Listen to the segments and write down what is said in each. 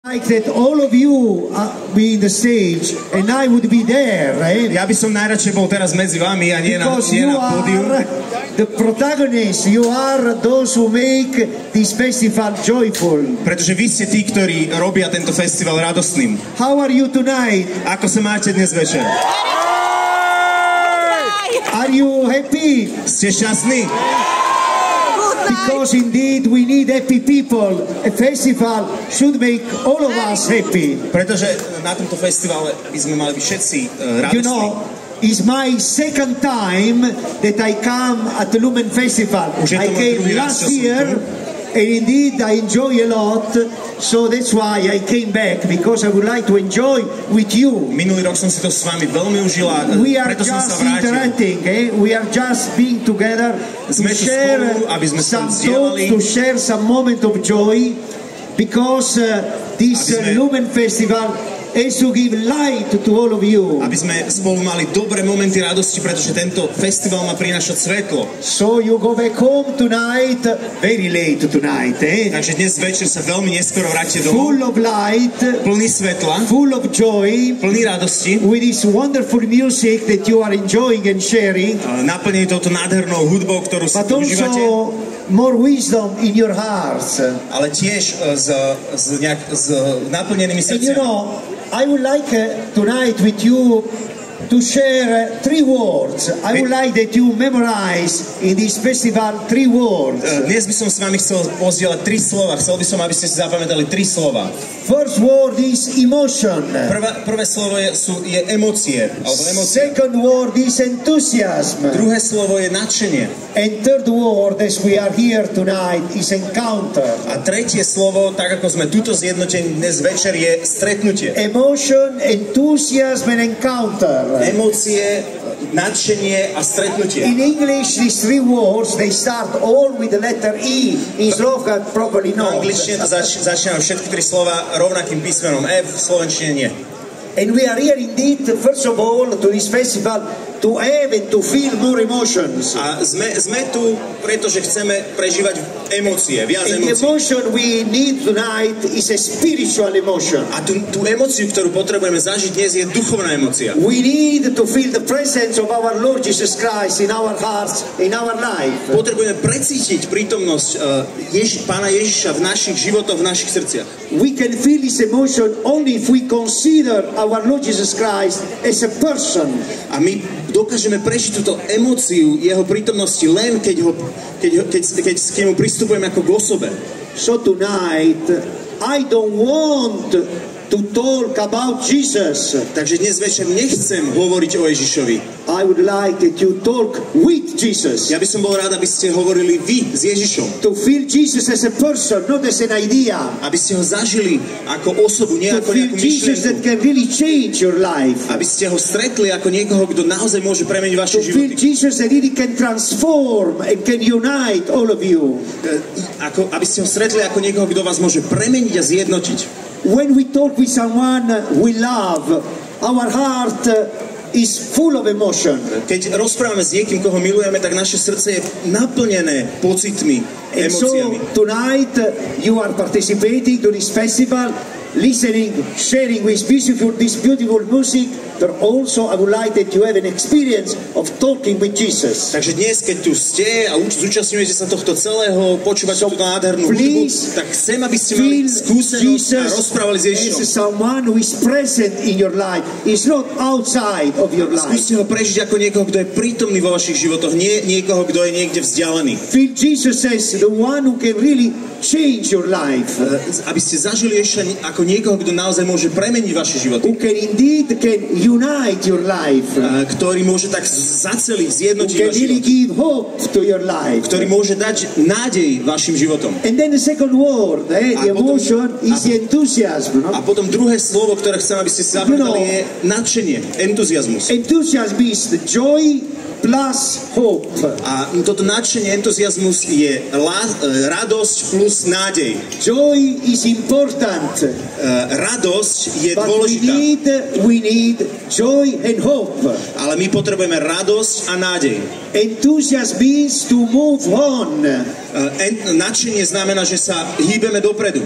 Like that all of you be in the stage and I would be there, right? Ja by som najradšej bol teraz medzi vami a nie na pódiu. The protagonists, you are those who make this festival joyful. Pretože vy ste tí, ktorí robia tento festival radostným. How are you tonight? Ako sa máte dnes večer? Are you happy? Ste šťastní? Because indeed we need happy people. A festival should make all of us happy. Pretože na tomto festivale by sme mali byť všetci radostní. You know, it's my second time that I come at the Lumen Festival. I came last year, and indeed I enjoy a lot. So that's why I came back, because I would like to enjoy with you. Minulý rok som si to s vami veľmi užila, preto som sa vrátil. Interacting, we are just being together to share some thoughts, to share some moment of joy, because this Lumen Festival is to give light to all of you. Aby sme spolu mali dobré momenty radosti, pretože tento festival má prinášať svetlo. So you go back home tonight, very late tonight, Takže dnes večer sa veľmi neskoro vrátite domov. Full of light, plný svetla, full of joy, plný radosti. With this wonderful music that you are enjoying and sharing. Naplnený touto nádhernou hudbou, ktorú si užívate. More wisdom in your hearts. Ale tiež s naplnenými srdciami. I would like tonight with you to share 3 words. I would like that you memorize in this festival 3 words. Dnes by som s vami chcel pozdieľať 3 slova. Chcel by som, aby ste si zapamätali 3 slova. First word is emotion. Prvé slovo je emócie. Second word is enthusiasm. Druhé slovo je nadšenie. And third word, as we are here tonight, is encounter. A tretie slovo, tak ako sme tuto zjednotení dnes večer, je stretnutie. Emotion, enthusiasm and encounter. Emócie, nadšenie a stretnutie. In English, these 3 words, they start all with the letter E. In Slovak, probably not. V angličtine to začínajú všetky 3 slova rovnakým písmenom F, v slovenčine nie. And we are here indeed, first of all, to this festival, to have and to feel more emotions. A sme tu, pretože chceme prežívať emócie, viac emócií. The emotion we need tonight is a spiritual emotion. A tú emóciu, ktorú potrebujeme zažiť dnes, je duchovná emócia. We need to feel the presence of our Lord Jesus Christ in our hearts, in our life. Potrebujeme precítiť prítomnosť Pána Ježiša v našich životoch, v našich srdciach. We can feel this emotion only if we consider our Lord Jesus Christ as a person. A my dokážeme prežiť túto emóciu jeho prítomnosti len keď k nemu pristupujeme ako k osobe. So tonight I don't want to talk about Jesus. Takže dnes večer nechcem hovoriť o Ježišovi. I would like that you talk with Jesus. Ja by som bol rád, aby ste hovorili vy s Ježišom. To feel Jesus as a person, not as an idea. Aby ste ho zažili ako osobu, nie ako nejakú myšlienku. Jesus that can really change your life. Aby ste ho stretli ako niekoho, kto naozaj môže premeniť vaše životy. To feel Jesus that really can transform and can unite all of you. Aby ste ho stretli ako niekoho, kto vás môže premeniť a zjednotiť. When we talk with someone we love, our heart is full of emotion. Keď rozprávame s niekým, koho milujeme, tak naše srdce je naplnené pocitmi, emóciami. So tonight you are participating to this festival, listening, sharing with this beautiful music, but also I would like that you have an experience of talking with Jesus. Takže dnes, keď tu ste a zúčastňujete sa tohto celého, počúvate túto nádhernú hudbu, tak chcem, aby ste mali skúsenosť a rozprávali s Ježišom. As someone who is present in your life, is not outside of your life. Skúste ho prežiť ako niekoho, kto je prítomný vo vašich životoch, nie niekoho, kto je niekde vzdialený. Feel Jesus as the one who can really change your life. Aby ste zažili Ježiša ako niekoho, kto naozaj môže premeniť vaše životy. Who can indeed unite your life. Ktorý môže tak zaceliť, zjednotiť vaše really give hope to your life. Ktorý môže dať nádej vašim životom. And then the second word, the emotion is enthusiasm. No? A potom druhé slovo, ktoré chcem, aby ste si zapamätali, je nadšenie, entuziasmus. Enthusiasm is the joy plus hope. A toto nadšenie, entuziasmus je radosť plus nádej. Joy is important. Radosť je dôležitá. We need joy and hope. Ale my potrebujeme radosť a nádej. Enthusiasm means to move on. Nadšenie znamená, že sa hýbeme dopredu.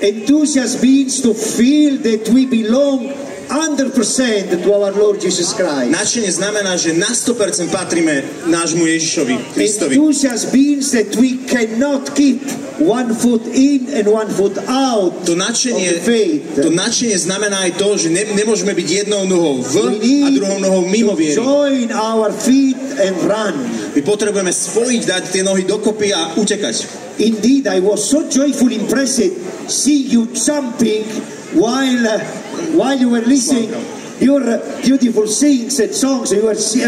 Enthusiasm means to feel that we belong 100% to our Lord Jesus Christ. Nadšenie znamená, že na 100% patríme nášmu Ježišovi Kristovi. Enthusiasm means that we cannot keep one foot in and one foot out To of the faith. nadšenie znamená aj to, že nemôžeme byť jednou nohou v a druhou nohou mimo viery. Join our feet and run. My potrebujeme spojiť, dať tie nohy dokopy a utekať. Indeed, I was so joyfully impressed see you jumping while you were listening your beautiful sayings and songs. I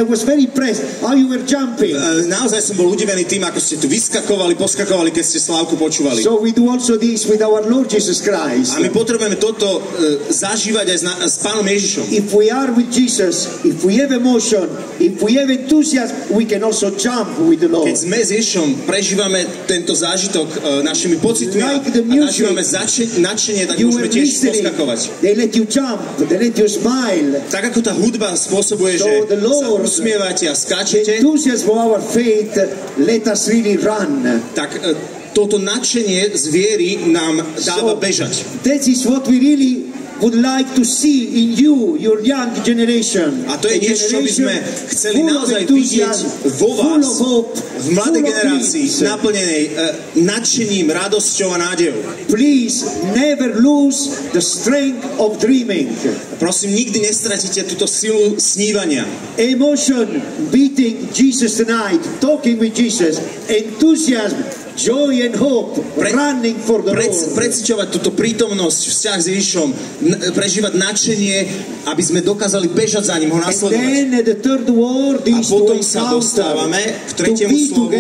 was very impressed how you were jumping. Naozaj som bol udivený tým, ako ste tu vyskakovali, poskakovali, keď ste Slávku počúvali. So we do also this with our Lord Jesus Christ. A my potrebujeme toto zažívať aj s Pánom Ježišom. If we are with Jesus, if we have emotion, if we have enthusiasm, we can also jump with the Lord. Keď sme s Ježišom, prežívame tento zážitok našimi pocitmi a zažívame nadšenie, tak môžeme tiež poskakovať. They let you jump, they let you smile. Tak ako tá hudba spôsobuje, že sa usmievate a skáčete, enthusiasm of our faith let us really run. tak toto nadšenie z viery nám dáva bežať. That is what we really would like to see in you, your young generation. A to je niečo, čo by sme chceli naozaj vidieť vo vás, v mladej generácii, naplnenej nadšením, radosťou a nádejou. Please never lose the strength of dreaming. Prosím, nikdy nestratíte túto silu snívania. Emotion, beating Jesus tonight, talking with Jesus, enthusiasm, joy and hope, running for the Lord. Preciťovať túto prítomnosť, vzťah s Ježišom, prežívať nadšenie, aby sme dokázali bežať za ním, ho nasledovať. And then the third word is a potom sa dostávame k tretiemu slovu,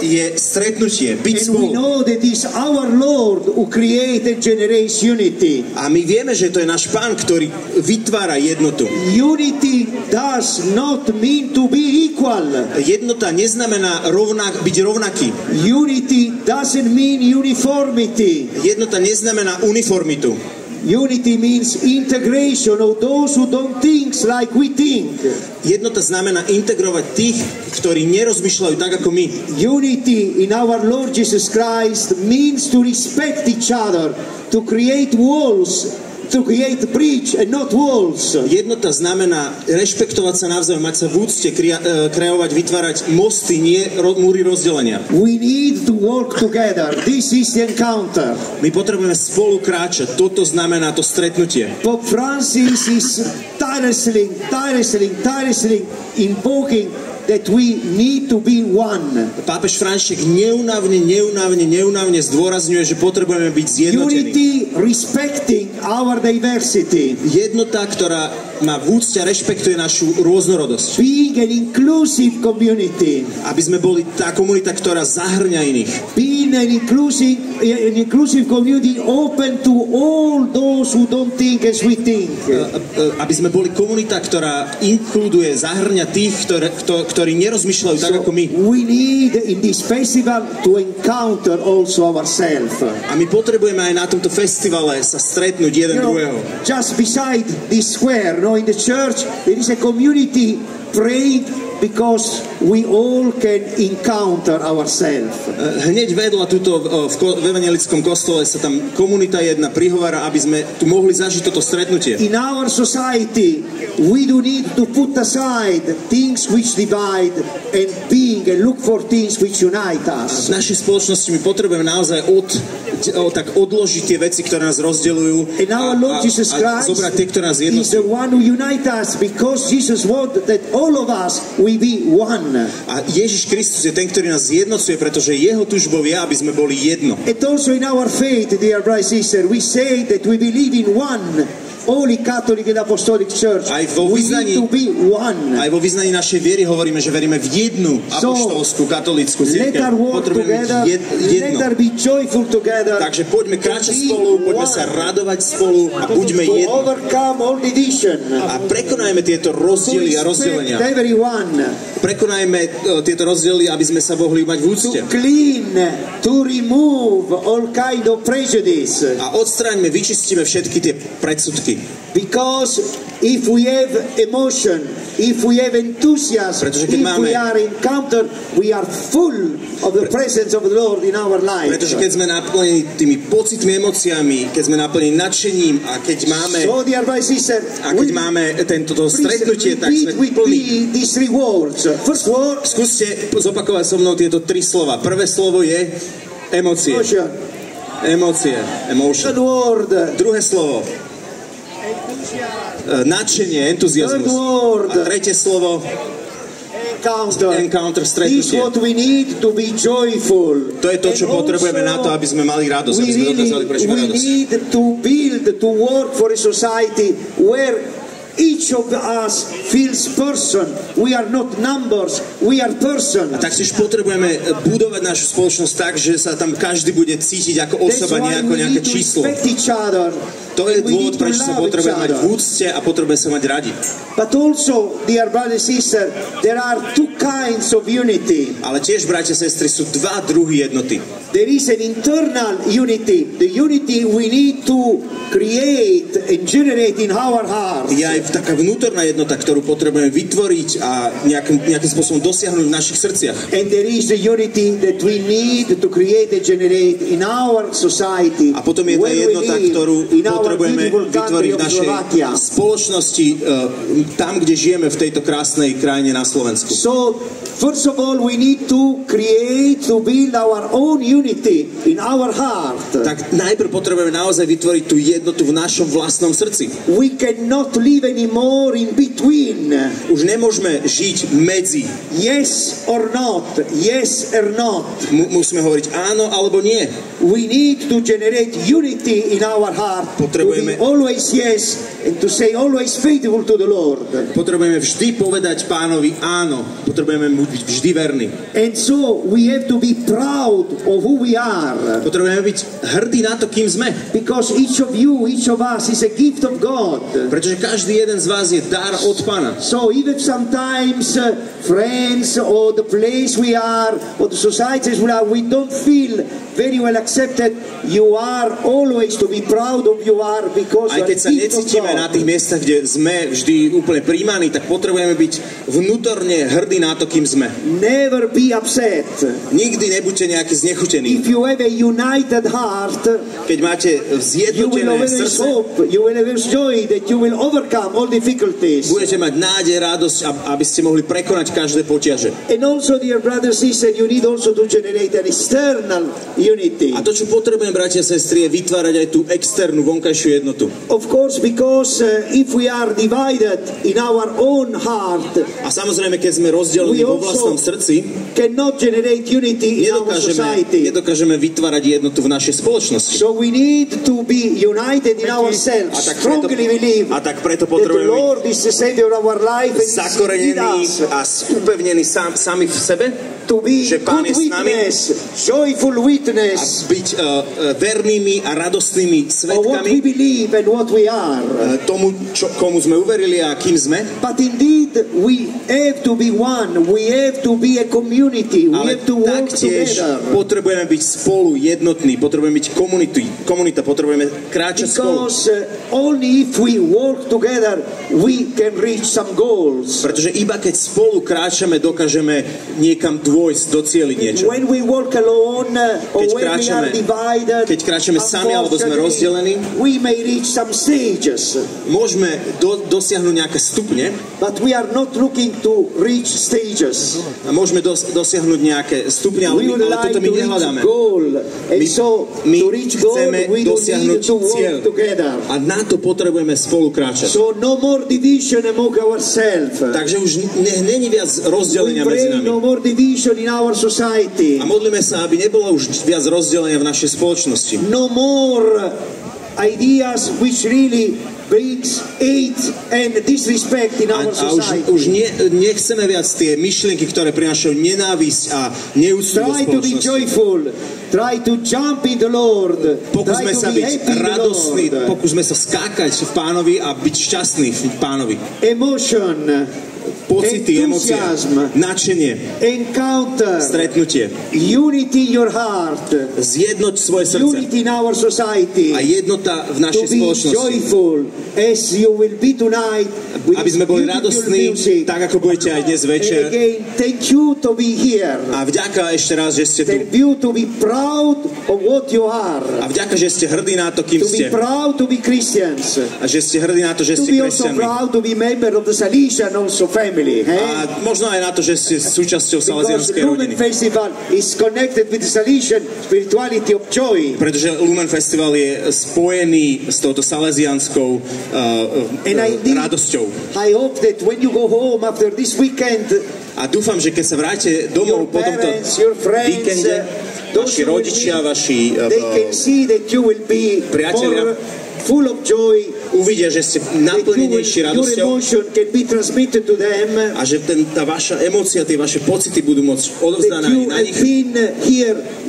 je stretnutie, byť spolu. We know that is our Lord who created generates unity. A my vieme, že to je náš Pán, ktorý vytvára jednotu. Unity does not mean to be equal. Jednota neznamená byť rovnaký. Unity doesn't mean uniformity. Jednota neznamená uniformitu. Unity means integration of those who don't think like we think. Jednota znamená integrovať tých, ktorí nerozmýšľajú tak ako my. Unity in our Lord Jesus Christ means to respect each other, to create walls, to create bridge and not walls. Jednota znamená rešpektovať sa navzájom, mať sa v úcte, kreovať, vytvárať mosty, nie múry rozdelenia. We need to work together. This is the encounter. My potrebujeme spolu kráčať. Toto znamená to stretnutie. Pope Francis is tirelessly invoking that we need to be one. Pápež František neúnavne zdôrazňuje, že potrebujeme byť zjednotení. Unity respecting our diversity. Jednota, ktorá má v úcte a rešpektuje našu rôznorodosť. Being an inclusive community. Aby sme boli tá komunita, ktorá zahrňa iných. Being an inclusive community open to all those who don't think as we think. Aby sme boli komunita, ktorá inkluduje, zahrňa tých, ktorí nerozmýšľajú tak ako my. We need in this festival to encounter also ourselves. A my potrebujeme aj na tomto festivale sa stretnúť jeden druhého. Just beside this square, in the church, there is a community praying because we all can encounter ourselves. Hneď vedľa tuto v evanjelickom kostole sa tam komunita jedna prihovára, aby sme tu mohli zažiť toto stretnutie. In our society, we do need to put aside things which divide and look for things which unite us. V našej spoločnosti my potrebujeme naozaj tak odložiť tie veci, ktoré nás rozdeľujú a zobrať tie, ktoré nás jednotujú. Is the one who unites us because Jesus wanted that all of us we be one. A Ježiš Kristus je ten, ktorý nás zjednocuje, pretože jeho túžbou je, aby sme boli jedno. And also in our faith, dear brothers and sisters, we say that we believe in one Holy Catholic and Apostolic Church. We need to be one. Aj vo vyznaní našej viery hovoríme, že veríme v jednu apoštolskú katolícku cirkev. Potrebujeme jedno. Let us be joyful together. Takže poďme kráčať spolu, poďme sa radovať spolu a buďme jedno. Overcome all division. A prekonajme tieto rozdiely a rozdelenia. Prekonajme tieto rozdiely, aby sme sa mohli mať v úcte. To remove all kind of prejudice. A odstráňme, vyčistíme všetky tie predsudky. Because if we have emotion, if we have enthusiasm, if we are encountered, we are full of the presence of the Lord in our life. Pretože keď sme naplnení tými pocitmi, emóciami, keď sme naplnení nadšením a keď máme máme tento stretnutie, tak sme plní. Skúste zopakovať so mnou tieto tri slova. Prvé slovo je emócie. Emócie. Emotion. Druhé slovo. Nadšenie, entuziazmus. A tretie slovo encounter, stretnutie. To je to, čo potrebujeme na to, aby sme mali radosť, aby sme dokázali prežívať radosť. We need to build, to work for a society where each of us feels person. We are not numbers, we are person. A taktiež potrebujeme budovať našu spoločnosť tak, že sa tam každý bude cítiť ako osoba, nie ako nejaké číslo. To je dôvod, prečo sa potrebujeme mať v úcte a potrebujeme sa mať radi. But also, dear brothers and sisters, there are two kinds of unity. Ale tiež, bratia a sestry, sú dva druhy jednoty. There is an internal unity, the unity we need to create and generate in our hearts. Je aj taká vnútorná jednota, ktorú potrebujeme vytvoriť a nejakým spôsobom dosiahnuť v našich srdciach. And there is the unity that we need to create and generate in our society. A potom je tá jednota, ktorú potrebujeme vytvoriť v našej spoločnosti, tam, kde žijeme v tejto krásnej krajine na Slovensku. So, first of all, we need to create, to build our own unity in our heart. Tak najprv potrebujeme naozaj vytvoriť tú jednotu v našom vlastnom srdci. We cannot live anymore in between. Už nemôžeme žiť medzi. Yes or not, yes or not. Musíme hovoriť áno alebo nie. We need to generate unity in our heart. Potrebujeme to be always yes and to say always faithful to the Lord. Potrebujeme vždy povedať Pánovi áno. Potrebujeme byť vždy verní. And so we have to be proud of who we are. Potrebujeme byť hrdí na to, kým sme. Because each of you, each of us is a gift of God. Pretože každý jeden z vás je dar od Pána. So even sometimes friends or the place we are or the societies we are, we don't feel very well accepted. You are always to be proud of you are because aj keď sa necítime na tých miestach, kde sme vždy úplne príjmaní, tak potrebujeme byť vnútorne hrdí na to, kým sme. Never be upset. Nikdy nebuďte nejaký znechutení. If you have a united heart, keď máte zjednotené srdce, you will have joy that you will overcome all difficulties. Budete mať nádej, radosť, aby ste mohli prekonať každé potiaže. And also, dear brothers and sisters, you need also to generate an external unity. A to, čo potrebujeme, bratia a sestry, je vytvárať aj tú externú, vonkajšiu jednotu. Of course, because if we are divided in our own heart, a samozrejme, keď sme rozdelení vo vlastnom srdci, cannot generate unity in our society. Nedokážeme vytvárať jednotu v našej spoločnosti. So we need to be united in ourselves. Strongly believe that the Lord is the Savior of our life and zakorenení a upevnení sami v sebe, to be že Pán je s nami, joyful witness, a byť vernými a radostnými svedkami tomu, komu sme uverili a kým sme. But indeed we have to be one, we have to be a community, we have to work together. Potrebujeme byť spolu jednotní, potrebujeme byť komunita, potrebujeme kráčať spolu. Because only if we work together we can reach some goals. Pretože iba keď spolu kráčame, dokážeme niekam dôjsť, docieliť niečo. When we work alone or when we are divided, keď kráčame sami alebo sme rozdelení, we may reach some stages. Môžeme dosiahnuť nejaké stupne, but we are not looking to reach stages. A môžeme dosiahnuť nejaké stupne, ale toto my nehľadáme. My chceme dosiahnuť cieľ. A na to potrebujeme spolu kráčať. So no more division among ourselves. Takže už není viac rozdelenia medzi nami. No more division in our society. A modlíme sa, aby nebolo už viac rozdelenia v našej spoločnosti. No more ideas which really brings hate and disrespect in our society. A už nechceme viac tie myšlienky, ktoré prinášajú nenávisť a neúctu do spoločnosti. Try to be joyful. Try to jump in the Lord. Pokúsme sa byť radostní, pokúsme sa skákať v Pánovi a byť šťastní v Pánovi. Emotion. pocity, emócie, nadšenie, encounter, stretnutie, unity in your heart, zjednoť svoje srdce, unity in our society, a jednota v našej spoločnosti. Joyful, as you will be tonight, aby sme boli radostní, tak ako budete aj dnes večer. And again, thank you to be here. A vďaka ešte raz, že ste tu. Thank you to be proud of what you are. A vďaka, že ste hrdí na to, kým ste. To be proud to be Christians. A že ste hrdí na to, že ste kresťanmi. To be also proud to be member of the Salesian also family. A možno aj na to, že ste súčasťou salesianskej rodiny. Lumen Festival is connected with the Salesian spirituality of joy. Pretože Lumen Festival je spojený s touto salesianskou radosťou. I hope that when you go home after this weekend, a dúfam, že keď sa vrátite domov po tomto víkende, vaši rodičia, vaši priatelia full of joy, uvidia, že ste naplnenejší radosťou a že tá vaša emócia, tie vaše pocity budú môcť odovzdané na nich.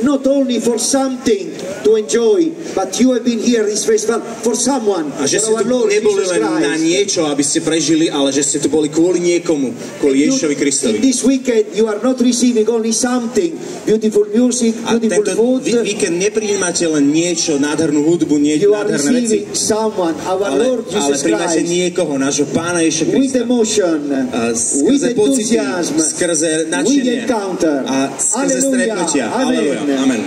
Not only for something to enjoy, but you have been here this festival for someone. A že ste tu neboli len na niečo, aby ste prežili, ale že ste tu boli kvôli niekomu, kvôli Ježišovi Kristovi. In this weekend you are not receiving only something, beautiful music, beautiful food. A tento víkend neprijímate len niečo, nádhernú hudbu, nádherné veci. Someone, our Lord Jesus ale príjmate niekoho, nášho Pána Ježiša Krista. With emotion, skrze pocity, skrze nadšenie a skrze stretnutia. Aleluja. Amen.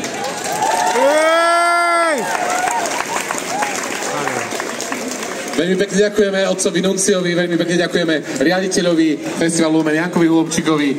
Veľmi pekne ďakujeme otcovi Nunciovi, veľmi pekne ďakujeme riaditeľovi Festivalu Lumen Jankovi Holubčíkovi.